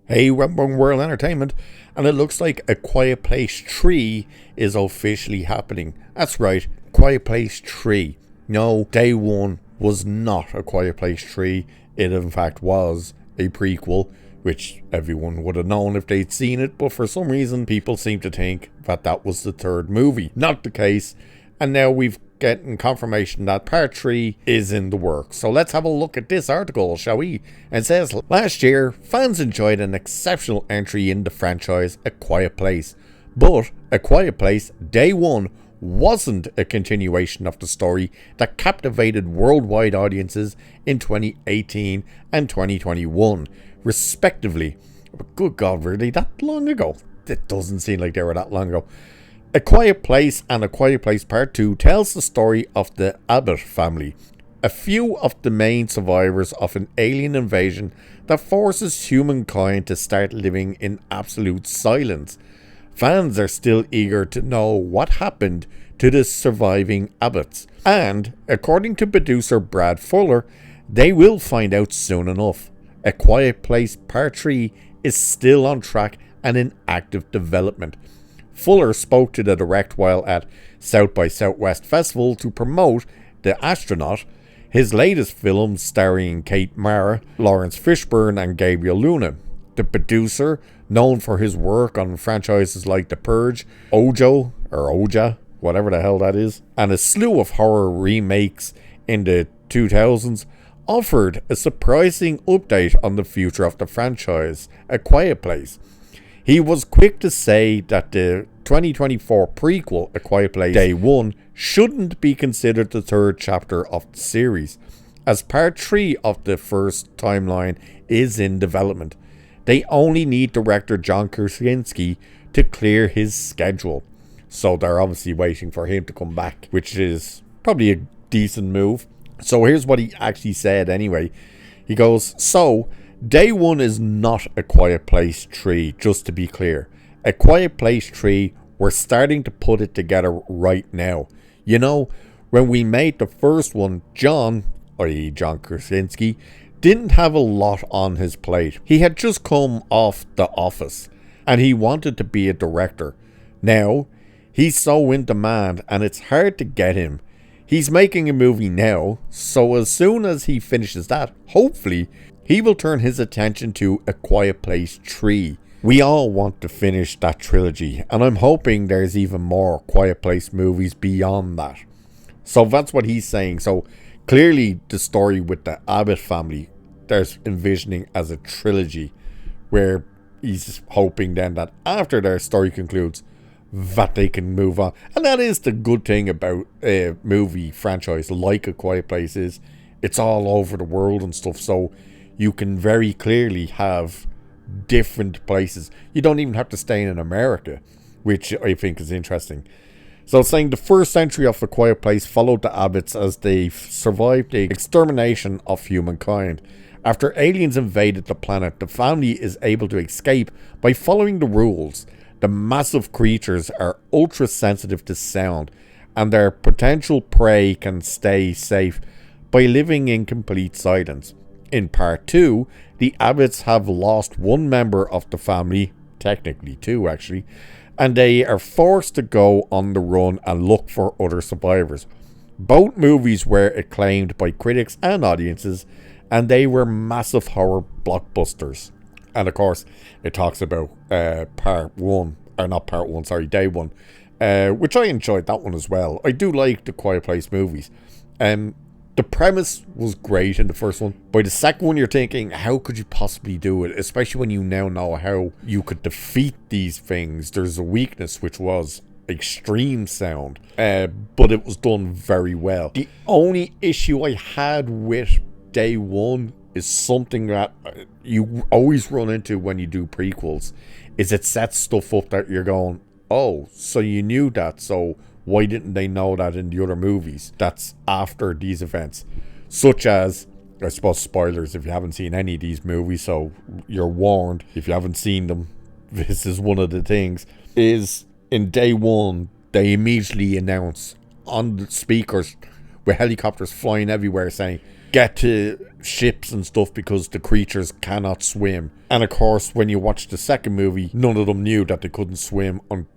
Hey, Webworm World Entertainment, and it looks like A Quiet Place 3 is officially happening. That's right, Quiet Place 3. No, Day 1 was not A Quiet Place 3. It, in fact, was a prequel, which everyone would have known if they'd seen it, but for some reason, people seem to think that that was the third movie. Not the case, and now we've getting confirmation that part 3 is in the works. So let's have a look at this article, shall we? It says, last year, fans enjoyed an exceptional entry in the franchise A Quiet Place. But A Quiet Place Day 1 wasn't a continuation of the story that captivated worldwide audiences in 2018 and 2021, respectively. Good God, really? That long ago? It doesn't seem like they were that long ago. A Quiet Place and A Quiet Place Part 2 tells the story of the Abbott family, a few of the main survivors of an alien invasion that forces humankind to start living in absolute silence. Fans are still eager to know what happened to the surviving Abbotts, and according to producer Brad Fuller, they will find out soon enough. A Quiet Place Part 3 is still on track and in active development. Fuller spoke to the direct while at South by Southwest Festival to promote The Astronaut, his latest film starring Kate Mara, Lawrence Fishburne and Gabriel Luna. The producer, known for his work on franchises like The Purge, Oja, whatever the hell that is, and a slew of horror remakes in the 2000s, offered a surprising update on the future of the franchise, A Quiet Place. He was quick to say that the 2024 prequel, A Quiet Place Day 1, shouldn't be considered the third chapter of the series, as part 3 of the first timeline is in development. They only need director John Krasinski to clear his schedule. So they're obviously waiting for him to come back, which is probably a decent move. So here's what he actually said anyway. He goes, Day 1 is not A Quiet Place 3, just to be clear. A Quiet Place 3, we're starting to put it together right now. You know, when we made the first one, John, i.e. John Krasinski, didn't have a lot on his plate. He had just come off The Office, and he wanted to be a director. Now, he's so in demand, and it's hard to get him. He's making a movie now, so as soon as he finishes that, hopefully, he will turn his attention to A Quiet Place 3. We all want to finish that trilogy, and I'm hoping there's even more Quiet Place movies beyond that. So that's what he's saying. So clearly the story with the Abbott family, there's envisioning as a trilogy, where he's hoping then that after their story concludes, that they can move on. And that is the good thing about a movie franchise like A Quiet Place is it's all over the world and stuff, so you can very clearly have different places. You don't even have to stay in America, which I think is interesting. So it's saying the first entry of A Quiet Place followed the Abbotts as they survived the extermination of humankind. After aliens invaded the planet, the family is able to escape by following the rules. The massive creatures are ultra sensitive to sound, and their potential prey can stay safe by living in complete silence. In part 2, the Abbotts have lost one member of the family, technically two actually, and they are forced to go on the run and look for other survivors. Both movies were acclaimed by critics and audiences, and they were massive horror blockbusters. And of course, it talks about Day 1, which I enjoyed that one as well. I do like the Quiet Place movies. The premise was great in the first one. By the second one, you're thinking, how could you possibly do it? Especially when you now know how you could defeat these things. There's a weakness, which was extreme sound. But it was done very well. The only issue I had with Day 1 is something that you always run into when you do prequels. Is it sets stuff up that you're going, oh, so you knew that, so why didn't they know that in the other movies that's after these events? Such as, I suppose, spoilers if you haven't seen any of these movies, so you're warned if you haven't seen them. This is one of the things, is in Day 1, they immediately announce on the speakers with helicopters flying everywhere saying, get to ships and stuff because the creatures cannot swim. And of course, when you watch the second movie, none of them knew that they couldn't swim on,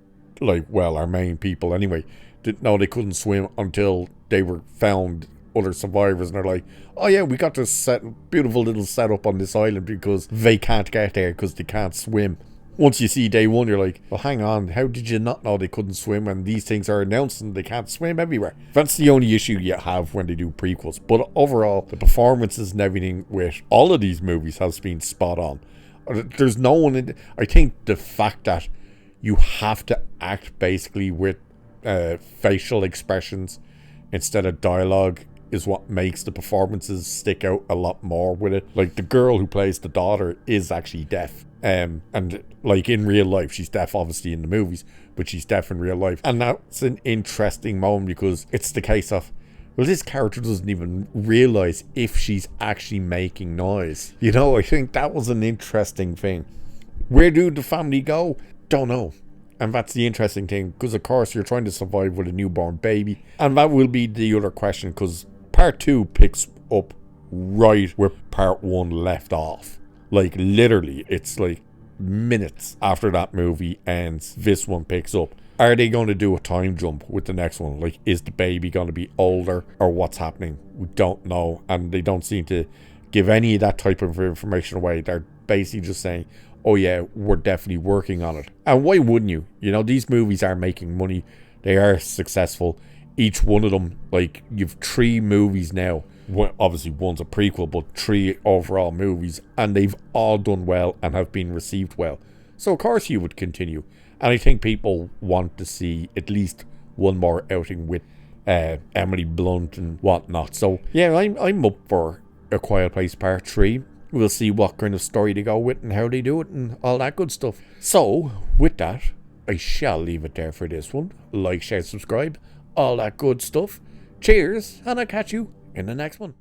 like, well, our main people anyway, didn't know they couldn't swim until they were found other survivors, and they're like, oh yeah, we got this beautiful little setup on this island because they can't get there because they can't swim. Once you see day one, you're like, well, hang on, how did you not know they couldn't swim when these things are announced and they can't swim everywhere? That's the only issue you have when they do prequels. But overall, the performances and everything with all of these movies has been spot on. There's no one in I think the fact that you have to act basically with facial expressions instead of dialogue is what makes the performances stick out a lot more with it. Like, the girl who plays the daughter is actually deaf. And like in real life, she's deaf obviously in the movies, but she's deaf in real life. And that's an interesting moment because it's the case of, well, this character doesn't even realize if she's actually making noise. You know, I think that was an interesting thing. Where do the family go? Don't know. And that's the interesting thing, because of course you're trying to survive with a newborn baby. And that will be the other question, because part 2 picks up right where part 1 left off. Like, literally, it's like minutes after that movie ends, this one picks up. Are they going to do a time jump with the next one? Like, is the baby going to be older, or what's happening? We don't know, and they don't seem to give any of that type of information away. They're basically just saying, oh yeah, we're definitely working on it. And why wouldn't you? You know, these movies are making money. They are successful. Each one of them, like, you've 3 movies now. Well, obviously one's a prequel, but 3 overall movies, and they've all done well and have been received well. So of course you would continue. And I think people want to see at least one more outing with Emily Blunt and whatnot. So yeah, I'm up for A Quiet Place Part 3. We'll see what kind of story they go with and how they do it and all that good stuff. So with that, I shall leave it there for this one. Like, share, subscribe, all that good stuff. Cheers, and I'll catch you in the next one.